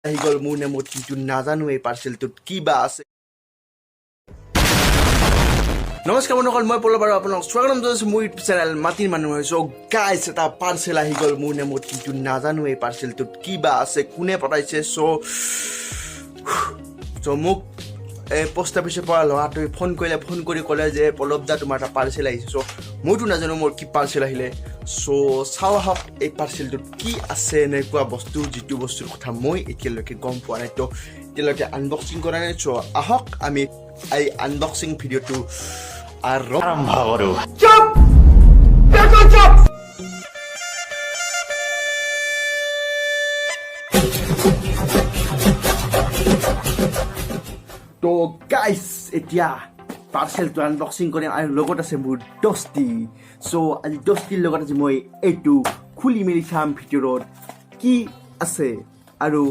আহি গ'ল মোৰ নামত কিন্তু নাজানো এই পাৰ্চেলটোত কি বা আছে। নমস্কাৰ বন্ধুসকল, মই পল্লৱ আৰু আপোনালোকক স্বাগতম জনাইছোঁ মোৰ ইউটিউব চেনেল মাটিৰ মানুহ। চ' গাইছ, এটা পাৰ্চেল আহি গ'ল মোৰ নামত কিন্তু নাজানো এই পাৰ্চেলটোত কি বা আছে, কোনে পঠাইছে। চ' মোক পোষ্ট অফিচৰ পৰা ল'ৰাটোৱে ফোন কৰি ক'লে যে পল্লৱ দা তোমাৰ এটা পাৰ্চেল আহিছে। চ' মইতো নাজানো মোৰ কি পাৰ্চেল আহিলে। চ' চাওঁ আহক এই পাৰ্চেলটোত কি আছে, এনেকুৱা বস্তু যিটো বস্তুৰ কথা মই এতিয়ালৈকে গম পোৱা নাই, তো এতিয়ালৈকে আনবক্সিং কৰা নাই। চ' আহক আমি এই আনবক্সিং ভিডিঅ'টো আৰম্ভ কৰোঁ। তো গাইছ, এতিয়া পাৰ্চেলটো আনবক্সিং কৰিম আৰু লগত আছে মোৰ দস্তি। চ' আজি দস্তিৰ লগত আজি মই এইটো খুলি মেলি চাম ভিতৰত কি আছে আৰু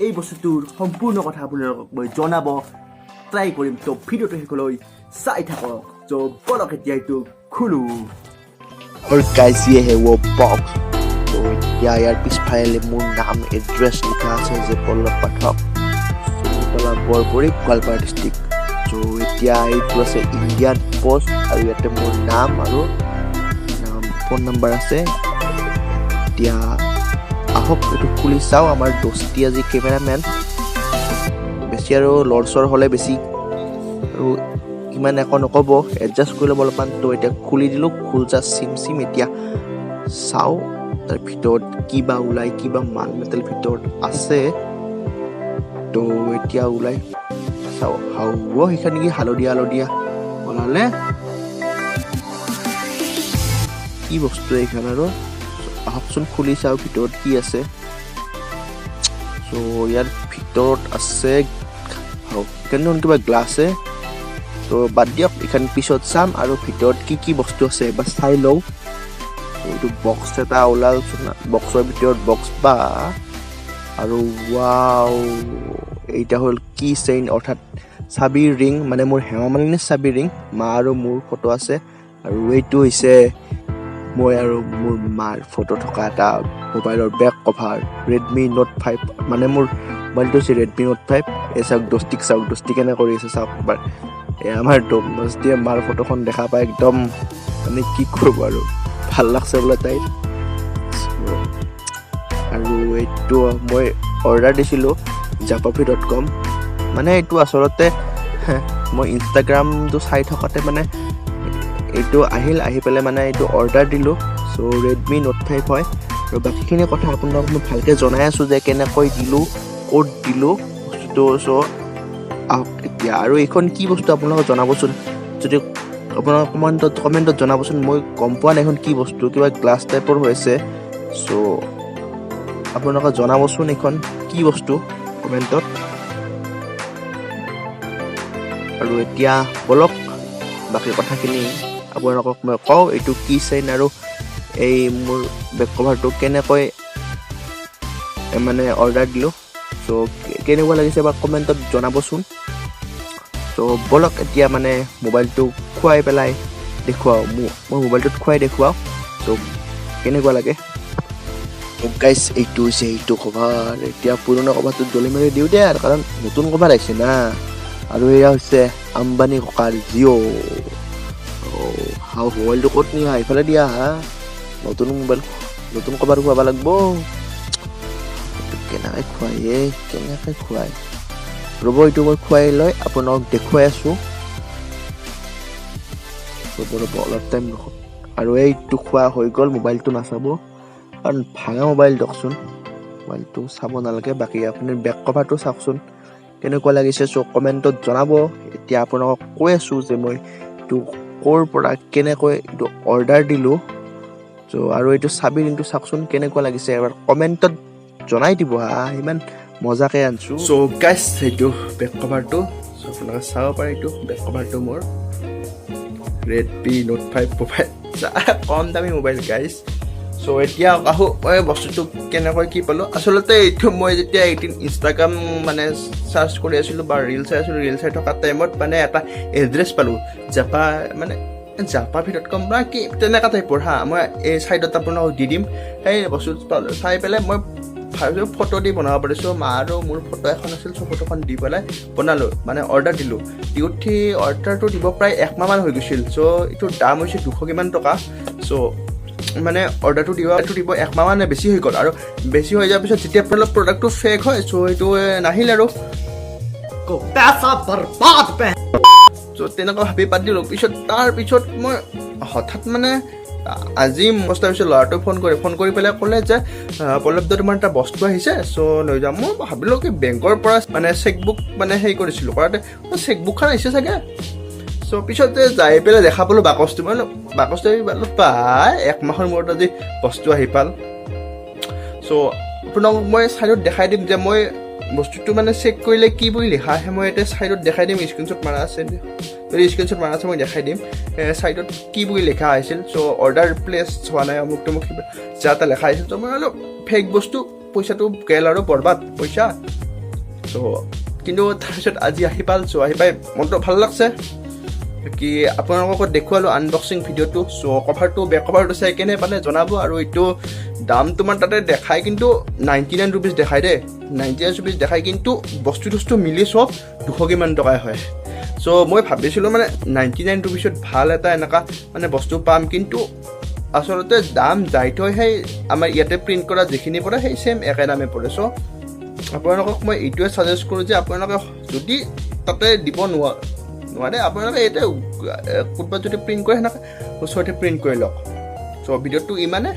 এই বস্তুটোৰ সম্পূৰ্ণ কথা আপোনালোকক মই জনাব ট্ৰাই কৰিম। তো ভিডিঅ'টো শেষলৈ চাই থাকক। চ' বলক এতিয়া এইটো খুলো। और गाइस ये है वो बॉक्स। तो यार पिछफाले मोर नाम एड्रेस लिखा আছে যে পল্লৱ পাঠক, তলা বৰপৰি গোৱালপাৰা ডিষ্ট্ৰিক্ট। চ' এতিয়া এইটো আছে ইণ্ডিয়ান পোষ্ট আৰু ইয়াতে মোৰ নাম আৰু ফোন নম্বৰ আছে। এতিয়া আহক এইটো খুলি চাওঁ। আমাৰ দস্তি আজি কেমেৰামেন, বেছি আৰু লৰচৰ হ'লে বেছি আৰু ইমান একো নক'ব, এডজাষ্ট কৰি ল'ব অলপমান। তো এতিয়া খুলি দিলোঁ, খোলচা চিম এতিয়া চাওঁ তাৰ ভিতৰত কিবা ওলাই, কিবা মাল মেটেল ভিতৰত আছে। তো এতিয়া ওলাই চাওঁ হাও সেইখন নেকি হালধীয়া ওলালে কি বস্তু এইখন। আৰু আহকচোন খুলি চাওঁ ভিতৰত কি আছে। চ' ইয়াৰ ভিতৰত আছে এইখন কিবা গ্লাছে। তো বাদ দিয়ক, এইখন পিছত চাম আৰু ভিতৰত কি বস্তু আছে এবাৰ চাই লওঁ। এইটো বক্স এটা ওলালচোন, বক্সৰ ভিতৰত বক্স বা আৰু ৱাও, এইটা হ'ল কি চেইন অৰ্থাৎ চাবিৰ ৰিং, মানে মোৰ হেমা মালিনীৰ চাবিৰ ৰিং। মা আৰু মোৰ ফটো আছে আৰু এইটো হৈছে মই আৰু মোৰ মাৰ ফটো থকা এটা মোবাইলৰ বেক কভাৰ, ৰেডমি নোট 5। মানে মোৰ মোবাইলটো হৈছে ৰেডমি নোট 5। এই চাওক দস্তি কেনে কৰি আছে চাওক এবাৰ। আমাৰ দস্তিয়ে মাৰ ফটোখন দেখা পাই একদম মানে কি কৰিব আৰু ভাল লাগছে বোলে তাইৰ। আৰু এইটো মই অৰ্ডাৰ দিছিলোঁ japapi.com। মানে এইটো আচলতে মই ইনষ্টাগ্ৰামটো চাই থকাতে মানে এইটো আহি পেলাই মানে এইটো অৰ্ডাৰ দিলোঁ। চ' ৰেডমি নোট 5 হয়। আৰু বাকীখিনি কথা আপোনালোকক মই ভালকৈ জনাই আছোঁ যে কেনেকৈ দিলোঁ, ক'ত দিলোঁ বস্তুটো। চ' এতিয়া আৰু এইখন কি বস্তু আপোনালোকক জনাবচোন, যদি আপোনালোক কমেণ্টত জনাবচোন। মই গম পোৱা নাই এইখন কি বস্তু, কিবা গ্লাছ টাইপৰ হৈছে। চ' আপোনালোকে জনাবচোন এইখন কি বস্তু কমেণ্টত। আৰু এতিয়া বলক বাকী কথাখিনি আপোনালোকক মই কওঁ। এইটো কি চেইন আৰু এই মোৰ বেক কভাৰটো কেনেকৈ মানে অৰ্ডাৰ দিলোঁ। চ' কেনেকুৱা লাগিছে বা কমেণ্টত জনাবচোন। ত' বলক এতিয়া মানে মোবাইলটো খুৱাই পেলাই দেখুৱাওঁ, মই মোবাইলটোত খুৱাই দেখুৱাওঁ। চ' কেনেকুৱা লাগে। গাইছ, এইটো হৈছে এইটো কভাৰ। এতিয়া পুৰণা কভাৰটো দলি মাৰি দিওঁ দে, কাৰণ নতুন কভাৰ আহিছে না। আৰু এয়া হৈছে আম্বানী ককাৰ জিঅ'। মোবাইলটো ক'ত নিয়া, এইফালে দিয়া হা। নতুন মোবাইল নতুন কভাৰ খুৱাব লাগিব। কেনেকৈ খুৱাই ৰ'ব, এইটো মই খুৱাই লৈ আপোনাক দেখুৱাই আছোঁ। ৰ'ব অলপ টাইম ৰখক। আৰু এইটো খোৱা হৈ গ'ল, মোবাইলটো নাচাব কাৰণ ভাঙা মোবাইল দিয়কচোন, মোবাইলটো চাব নালাগে। বাকী আপুনি বেক কভাৰটো চাওকচোন কেনেকুৱা লাগিছে। চ' কমেণ্টত জনাব। এতিয়া আপোনালোকক কৈ আছোঁ যে মই এইটো ক'ৰ পৰা কেনেকৈ এইটো অৰ্ডাৰ দিলোঁ। চ' আৰু এইটো চাবি ৰিংটো চাওকচোন কেনেকুৱা লাগিছে, এবাৰ কমেণ্টত জনাই দিব হা, ইমান মজাকৈ আনিছোঁ। চ' গাইছ, সেইটো বেক কভাৰটো। চ' আপোনালোকে চাব পাৰে, এইটো বেক কভাৰটো মোৰ ৰেডমি নোট 5 মোবাইল, কম দামী মোবাইল গাইছ। চ' এতিয়া আহোঁ মই বস্তুটো কেনেকৈ কি পালোঁ। আচলতে এইটো মই যেতিয়া এদিন ইনষ্টাগ্ৰাম মানে চাৰ্চ কৰি আছিলোঁ বা ৰিল চাই আছিলোঁ, ৰিল চাই থকা টাইমত মানে এটা এড্ৰেছ পালোঁ, japapi.com বা কি তেনেকুৱা টাইপৰ হা। মই এই চাইডত আপোনালোকক দি দিম। সেই বস্তুটো চাই পেলাই মই ভাবিছোঁ ফটো দি বনাব পাৰিছোঁ মা আৰু মোৰ ফটো এখন আছিল চ' ফটোখন দি পেলাই বনালোঁ মানে অৰ্ডাৰ দিলোঁ দি উঠি অৰ্ডাৰটো দিব প্ৰায় 1 মাহমান হৈ গৈছিল চ' এইটোৰ দাম হৈছে 200 কিমান টকা চ' মানে অৰ্ডাৰটো দিব 1 মাহ মানে বেছি হৈ গ'ল আৰু বেছি হৈ যোৱাৰ পিছত যেতিয়া প্ৰডাক্টটো ফেক হয় চ' এইটো নাহিল আৰু চ' তেনেকুৱা ভাবি পাতি দিলোঁ তাৰপিছত মই হঠাৎ মানে আজি মস্ত ভাবিছোঁ ল'ৰাটোক ফোন কৰি পেলাই ক'লে যে পল্লৱদা তোমাৰ এটা বস্তু আহিছে চ' লৈ যাম মই ভাবিলোঁ কি বেংকৰ পৰা মানে চেকবুক মানে হেৰি কৰিছিলোঁ কৰাতে চেকবুকখন আহিছে চাগে চ' পিছত যাই পেলাই দেখা পালোঁ বাকচটো মই বাকচটো পালোঁ পাই 1 মাহৰ মূৰত আজি বস্তু আহি পাল চ' আপোনাক মই চাইডত দেখাই দিম যে মই বস্তুটো মানে চেক কৰিলে কি বুলি লিখা আহে মই এতিয়া চাইডত দেখাই দিম স্ক্ৰীনশ্বট মাৰা আছে যদি স্ক্ৰীনশ্বট মাৰা আছে মই দেখাই দিম চাইডত কি বুলি লিখা আহিছিল চ' অৰ্ডাৰ প্লেচ হোৱা নাই অমুক তমুক যা এটা লেখা আহিছিল চ' মই অলপ ফেক বস্তু পইচাটো গেল আৰু বৰবাদ পইচা চ' কিন্তু তাৰপিছত আজি আহি পাল চ' আহি পাই মনটো ভাল লাগছে কি আপোনালোকক দেখুৱালোঁ আনবক্সিং ভিডিঅ'টো চ' কভাৰটো বেক কভাৰটো চাই কেনে পালে জনাব আৰু এইটো দাম তোমাৰ তাতে দেখায় কিন্তু 99 ৰুপিজ দেখায় দেই 99 ৰুপিজ দেখায় কিন্তু বস্তু মিলি চব 200 কিমান টকাই হয় চ' মই ভাবিছিলোঁ মানে 99 ৰুপিজত ভাল এটা এনেকুৱা মানে বস্তু পাম কিন্তু আচলতে দাম যাই থৈ সেই আমাৰ ইয়াতে প্ৰিণ্ট কৰা যিখিনি পৰে সেই ছেম একে দামে পৰে চ' আপোনালোকক মই এইটোৱে ছাজেষ্ট কৰোঁ যে আপোনালোকে যদি তাতে দিব নোৱাৰে আপোনালোকে এতিয়া ক'ৰবাত যদি প্ৰিণ্ট কৰে সেনেকৈ ওচৰতে প্ৰিণ্ট কৰি লওক চ' ভিডিঅ'টো ইমানে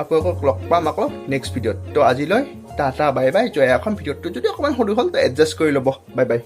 আপোনালোকক লগ পাম আকৌ নেক্সট ভিডিঅ'ত তো আজিলৈ টাটা বাই বাই জয়া এখন ভিডিঅ'টো যদি অকণমান সৰু হ'ল তো এডজাষ্ট কৰি ল'ব বাই বাই